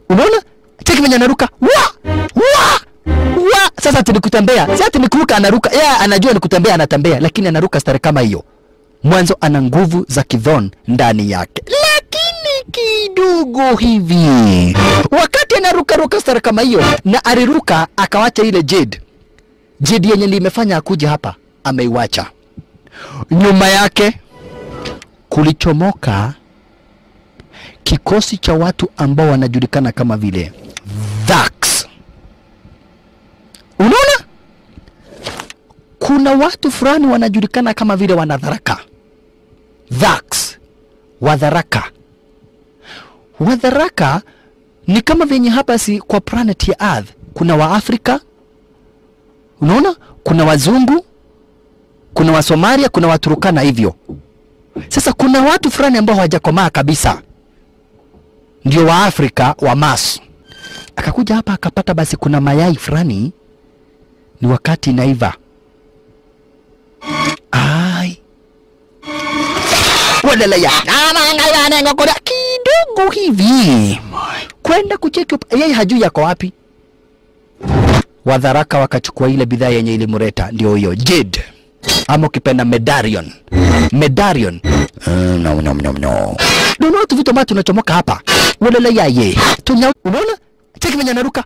Unaona? Cheki venye anaruka. Wa! Sasa ati ni kutembea. Si ati ni kuruka anaruka. Yeye anajua ni kutembea anatembea, lakini anaruka stare kama hiyo. Mwanzo ana nguvu za kidhon ndani yake. Lakini kidogo hivi. Wakati anaruka stare kama hiyo na aliruka akawacha ile Jade. Jade yenye limefanya akuja hapa ameiwacha. Nyuma yake kulichomoka kikosi cha watu ambao wanajulikana kama vile Thugs. Unaona? Kuna watu fulani wanajulikana kama vile wanadharaka. Thugs. Wadharaka. Wadharaka ni kama venye hapa si kwa planet ya Earth. Kuna wa Afrika. Unaona? Kuna wazungu. Kuna wa Somalia, kuna Waturukana hivyo. Sasa kuna watu fulani ambao hawajakomaa kabisa. Ndio wa Afrika wa Mas. Akakuja hapa akapata basi kuna mayai fulani ni wakati inaiva. Ai. Walalaya. Kidogo hivi. Kwenda kucheki yeye hajui yako wapi. Wadharaka wakachukua ile bidhaa yenye ilimureta ndio hiyo Jade. Ama ukipenda Medarion. Medarion. No. Ndio tu vitu ambavyo tunachomoka hapa. Walalaya ye. Unaona? Cheki venye anaruka.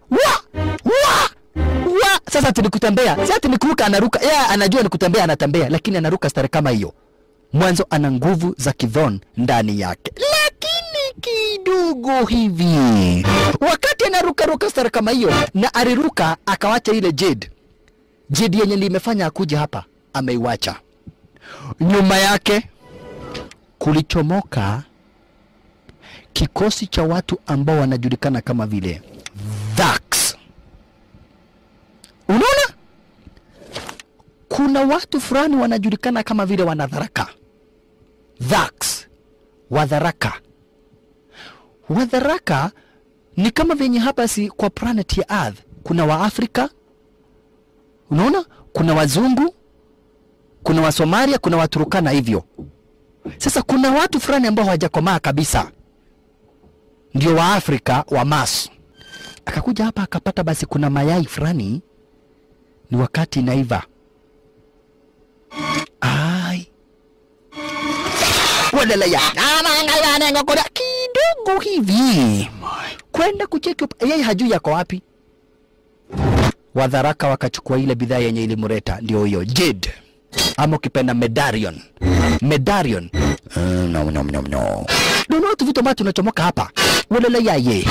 Sasa ati ni kutembea. Si ati ni kuruka anaruka. Yeye anajua ni kutembea anatembea, lakini anaruka stare kama hiyo. Mwanzo ana nguvu za kidhon ndani yake. Lakini kidogo hivi. Wakati anaruka stare kama hiyo na aliruka akawacha ile Jade. Jade yenye limefanya akuja hapa ameiwacha. Nyuma yake kulichomoka kikosi cha watu ambao wanajulikana kama vile Thugs. Unaona? Kuna watu fulani wanajulikana kama vile wanadharaka. Thugs. Wadharaka. Wadharaka ni kama venye hapa si kwa planet ya Earth. Kuna wa Afrika. Unaona? Kuna wazungu. Kuna wa Somalia, kuna Waturukana hivyo. Sasa kuna watu fulani ambao hawajakomaa kabisa. Ndio wa Afrika wa Mas. Akakuja hapa akapata basi kuna mayai fulani ni wakati inaiva. Ai. Walalaya. Kidogo hivi. Kwenda kucheki yeye hajui yako wapi. Wadharaka wakachukua ile bidhaa yenye ilimureta ndio hiyo Jade. Ama ukipenda Medarion. Medarion. No. Ndio tu vitu ambavyo tunachomoka hapa. Walalaya ye.